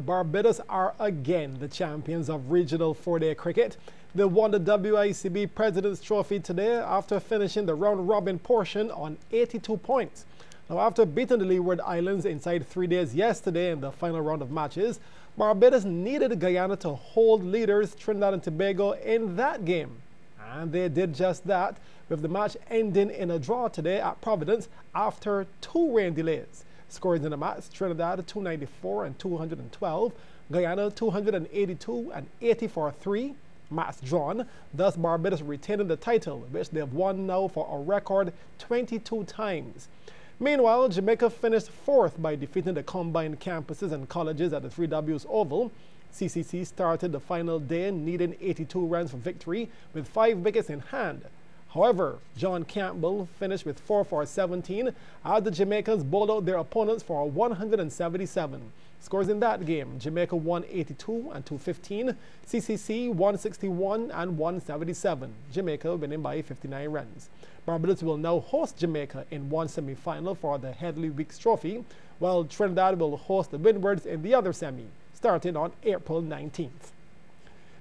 Barbados are again the champions of regional four-day cricket. They won the WICB President's Trophy today after finishing the round-robin portion on 82 points. Now, after beating the Leeward Islands inside 3 days yesterday in the final round of matches, Barbados needed Guyana to hold leaders Trinidad and Tobago in that game. And they did just that, with the match ending in a draw today at Providence after 2 rain delays. Scores in the match: Trinidad 294 and 212, Guyana 282 and 80 for 3. Match drawn, thus Barbados retaining the title, which they have won now for a record 22 times. Meanwhile, Jamaica finished 4th by defeating the combined campuses and colleges at the 3Ws Oval. CCC started the final day needing 82 runs for victory with 5 wickets in hand. However, John Campbell finished with 4 for 17 as the Jamaicans bowled out their opponents for 177. Scores in that game: Jamaica 182 and 215, CCC 161 and 177. Jamaica winning by 59 runs. Barbados will now host Jamaica in one semi-final for the Headley Weeks Trophy, while Trinidad will host the Windwards in the other semi, starting on April 19th.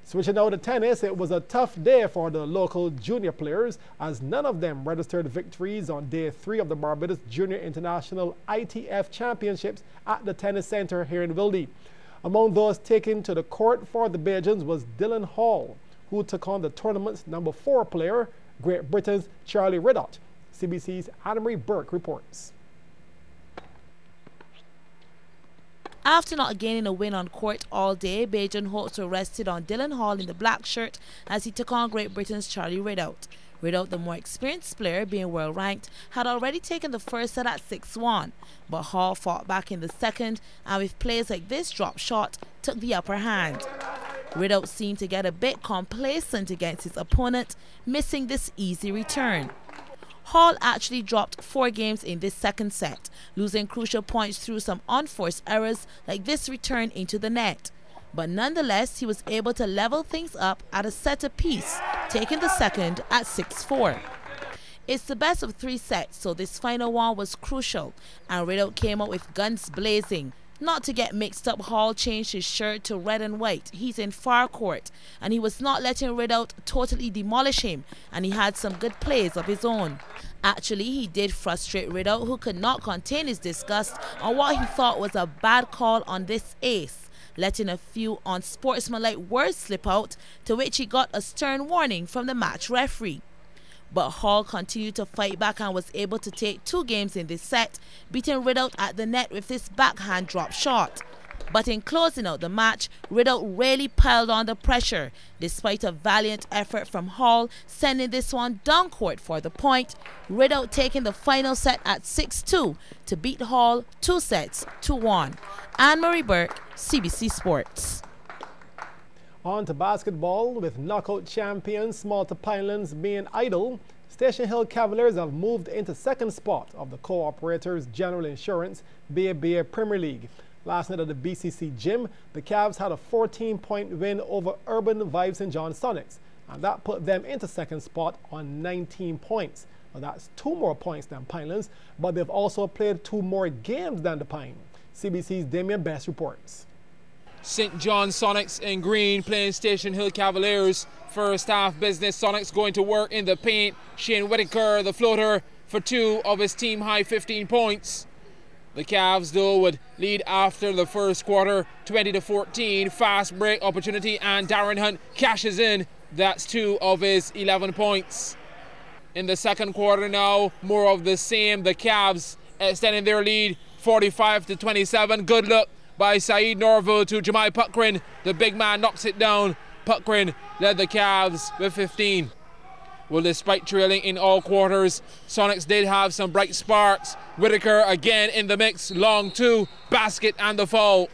Switching now to tennis, it was a tough day for the local junior players as none of them registered victories on day 3 of the Barbados Junior International ITF Championships at the Tennis Center here in Wilde. Among those taken to the court for the Bajans was Dylan Hall, who took on the tournament's number 4 player, Great Britain's Charlie Riddott. CBC's Anne-Marie Burke reports. After not gaining a win on court all day, Bajan hopes were rested on Dylan Hall in the black shirt as he took on Great Britain's Charlie Riddott. Riddott, the more experienced player, being well ranked, had already taken the first set at 6-1, but Hall fought back in the second and with plays like this drop shot took the upper hand. Riddott seemed to get a bit complacent against his opponent, missing this easy return. Hall actually dropped 4 games in this second set, losing crucial points through some unforced errors like this return into the net. But nonetheless, he was able to level things up at a set apiece, taking the second at 6-4. It's the best of 3 sets, so this final one was crucial, and Riddott came out with guns blazing. Not to get mixed up, Hall changed his shirt to red and white. He's in far court, and he was not letting Riddott totally demolish him, and he had some good plays of his own. Actually, he did frustrate Riddott, who could not contain his disgust on what he thought was a bad call on this ace, letting a few unsportsmanlike words slip out, to which he got a stern warning from the match referee. But Hall continued to fight back and was able to take 2 games in this set, beating Riddott at the net with this backhand drop shot. But in closing out the match, Riddott really piled on the pressure, despite a valiant effort from Hall, sending this one down court for the point. Riddott taking the final set at 6-2 to beat Hall 2 sets to 1. Anne-Marie Burke, CBC Sports. On to basketball, with knockout champions Malta Pinelands being idle, Station Hill Cavaliers have moved into 2nd spot of the Co-operators General Insurance BABA Premier League. Last night at the BCC Gym, the Cavs had a 14-point win over Urban Vibes St. John Sonics, and that put them into 2nd spot on 19 points. Now that's 2 more points than Pinelands, but they've also played 2 more games than the Pine. CBC's Damien Best reports. St. John Sonics in green playing Station Hill Cavaliers. First half business, Sonics going to work in the paint. Shane Whitaker, the floater, for 2 of his team high 15 points. The Cavs, though, would lead after the first quarter, 20-14. Fast break opportunity, and Darren Hunt cashes in. That's 2 of his 11 points. In the second quarter now, more of the same. The Cavs extending their lead, 45-27. Good look by Saeed Norville to Jamai Puckrin. The big man knocks it down. Puckrin led the Cavs with 15. Well, despite trailing in all quarters, Sonics did have some bright sparks. Whitaker again in the mix, long 2, basket and the foul.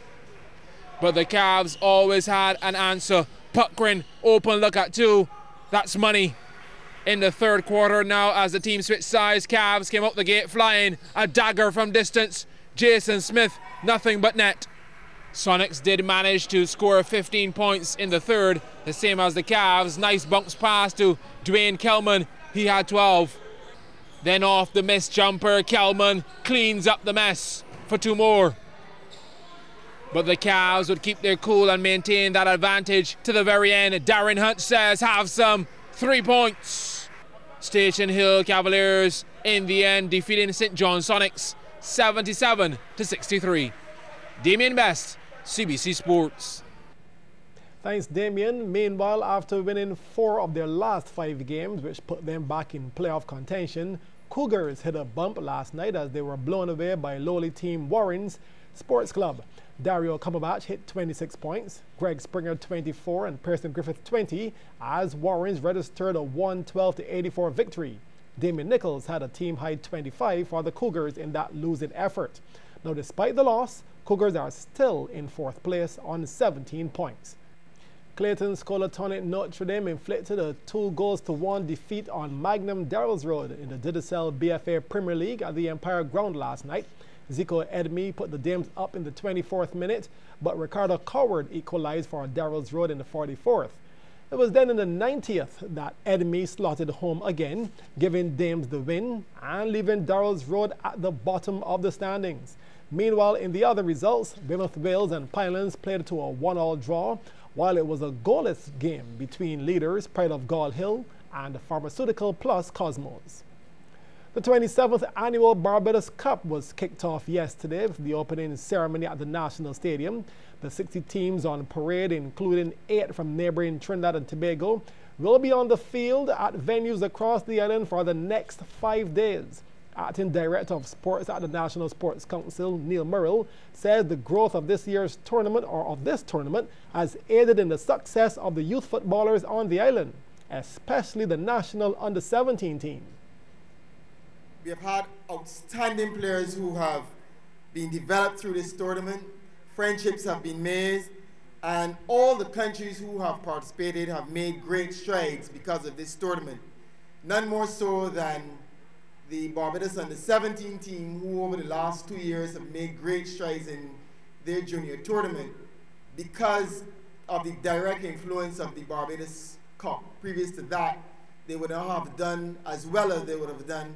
But the Cavs always had an answer. Puckrin, open look at 2. That's money. In the third quarter now, as the team switched sides, Cavs came out the gate flying. A dagger from distance. Jason Smith, nothing but net. Sonics did manage to score 15 points in the third, the same as the Cavs. Nice bounce pass to Dwayne Kelman. He had 12. Then off the missed jumper, Kelman cleans up the mess for 2 more. but the Cavs would keep their cool and maintain that advantage to the very end. Darren Hunt says have some 3 points. Station Hill Cavaliers in the end defeating St. John Sonics 77-63. Damien Best, CBC Sports. Thanks, Damien. Meanwhile, after winning 4 of their last 5 games, which put them back in playoff contention, Cougars hit a bump last night as they were blown away by lowly team Warren's Sports Club. Dario Cumberbatch hit 26 points, Greg Springer 24 and Pearson Griffith 20 as Warren's registered a 112-84 victory. Damien Nichols had a team-high 25 for the Cougars in that losing effort. Now, despite the loss, Cougars are still in 4th place on 17 points. Clayton's Colatonic Notre Dame inflicted a 2-1 defeat on Magnum Darrells Road in the Digicel BFA Premier League at the Empire Ground last night. Zico Edmey put the Dames up in the 24th minute, but Ricardo Coward equalized for Darrells Road in the 44th. It was then in the 90th that Edmey slotted home again, giving Dames the win and leaving Darrells Road at the bottom of the standings. Meanwhile, in the other results, Weymouth Wales and Pinelands played to a 1-1 draw, while it was a goalless game between leaders Pride of Gall Hill and Pharmaceutical Plus Cosmos. The 27th annual Barbados Cup was kicked off yesterday with the opening ceremony at the National Stadium. The 60 teams on parade, including 8 from neighboring Trinidad and Tobago, will be on the field at venues across the island for the next 5 days. Acting Director of Sports at the National Sports Council, Neil Murrell, says the growth of this year's tournament, or of this tournament, has aided in the success of the youth footballers on the island, especially the national under-17 team. We have had outstanding players who have been developed through this tournament. Friendships have been made, and all the countries who have participated have made great strides because of this tournament. None more so than the Barbados under-17 team, who over the last 2 years have made great strides in their junior tournament because of the direct influence of the Barbados Cup. Previous to that, they would not have done as well as they would have done.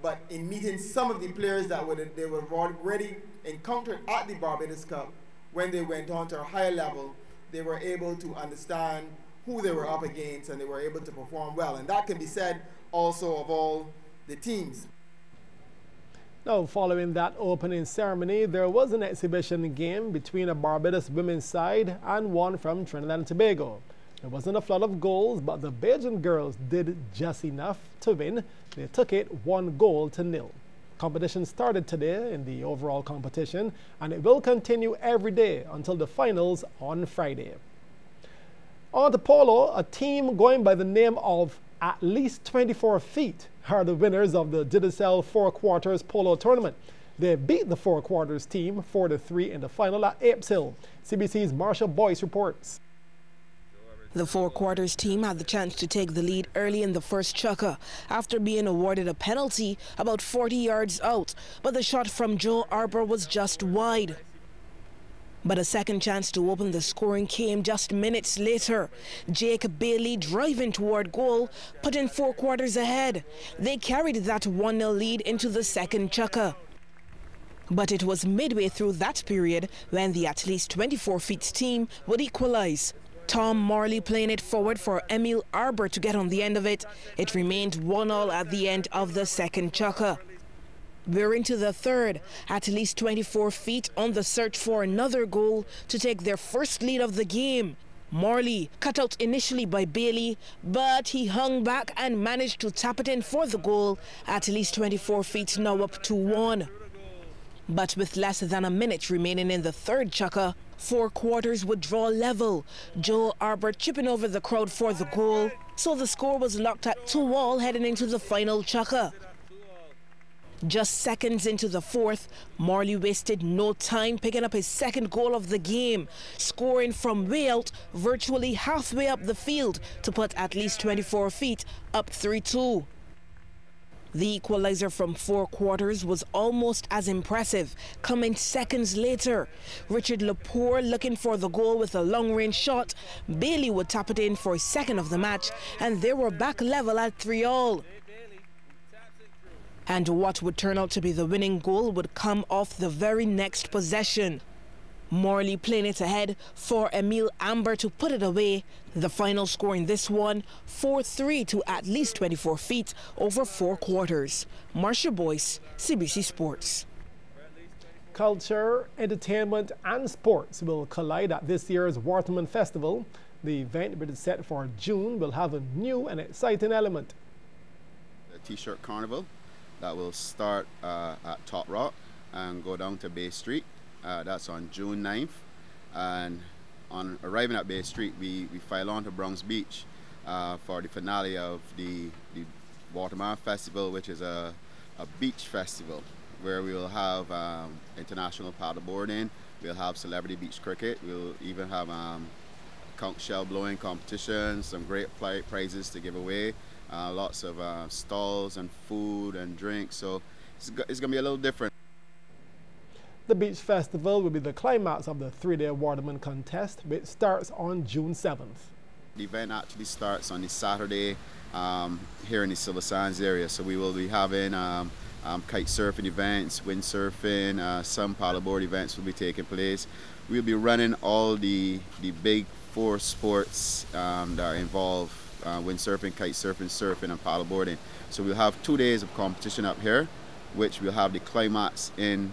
But in meeting some of the players that they were already encountered at the Barbados Cup, when they went on to a higher level, they were able to understand who they were up against and they were able to perform well. And that can be said also of all the teams. Now, following that opening ceremony, there was an exhibition game between a Barbados women's side and one from Trinidad and Tobago. It wasn't a flood of goals, but the Bajan girls did just enough to win. They took it 1-0. Competition started today in the overall competition, and it will continue every day until the finals on Friday. On to polo, a team going by the name of At Least 24 Feet are the winners of the Digicel 4 Quarters polo tournament. They beat the 4 Quarters team 4-3 in the final at Apes Hill. CBC's Marcia Boyce reports. The 4 Quarters team had the chance to take the lead early in the first chukker after being awarded a penalty about 40 yards out, but the shot from Joe Arbor was just wide. But a second chance to open the scoring came just minutes later. Jake Bailey driving toward goal, putting 4 Quarters ahead. They carried that 1-0 lead into the second chukker. But it was midway through that period when the At Least 24 Feet team would equalize. Tom Morley playing it forward for Emil Arbor to get on the end of it. It remained 1-1 at the end of the second chukker. We're into the third. At Least 24 Feet on the search for another goal to take their first lead of the game. Morley cut out initially by Bailey, but he hung back and managed to tap it in for the goal. At Least 24 Feet now up 2-1. But with less than a minute remaining in the third chukker, 4 Quarters would draw level. Joe Arbor chipping over the crowd for the goal, so the score was locked at 2-2 heading into the final chukker. Just seconds into the fourth, Morley wasted no time picking up his second goal of the game, scoring from way out, virtually halfway up the field to put At Least 24 Feet up 3-2. The equalizer from 4 Quarters was almost as impressive, coming seconds later. Richard Lepore looking for the goal with a long-range shot. Bailey would tap it in for his second of the match, and they were back level at 3-3. And what would turn out to be the winning goal would come off the very next possession. Morley playing it ahead for Emile Amber to put it away. The final score in this one, 4-3 to at least 24 feet over 4 quarters. Marcia Boyce, CBC Sports. Culture, entertainment and sports will collide at this year's Waterman Festival. The event, which is set for June, will have a new and exciting element. The T-shirt carnival that will start at Top Rock and go down to Bay Street. That's on June 9th. And on arriving at Bay Street, we file on to Bronx Beach for the finale of the Waterman Festival, which is a beach festival where we will have international paddleboarding, we'll have celebrity beach cricket, we'll even have conch shell blowing competitions, some great prizes to give away, lots of stalls and food and drinks, so it's going to be a little different. The beach festival will be the climax of the 3-day Waterman contest, which starts on June 7th. The event actually starts on the Saturday here in the Silver Sands area, so we will be having kite surfing events, windsurfing, some paddleboard events will be taking place. We'll be running all the big 4 sports that are involved, windsurfing, kite surfing, surfing and paddleboarding. So we'll have 2 days of competition up here, which we'll have the climax in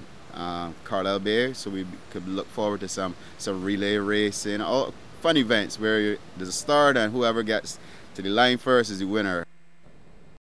Carlisle Bay, so we could look forward to some relay racing, all fun events where there's a start and whoever gets to the line first is the winner.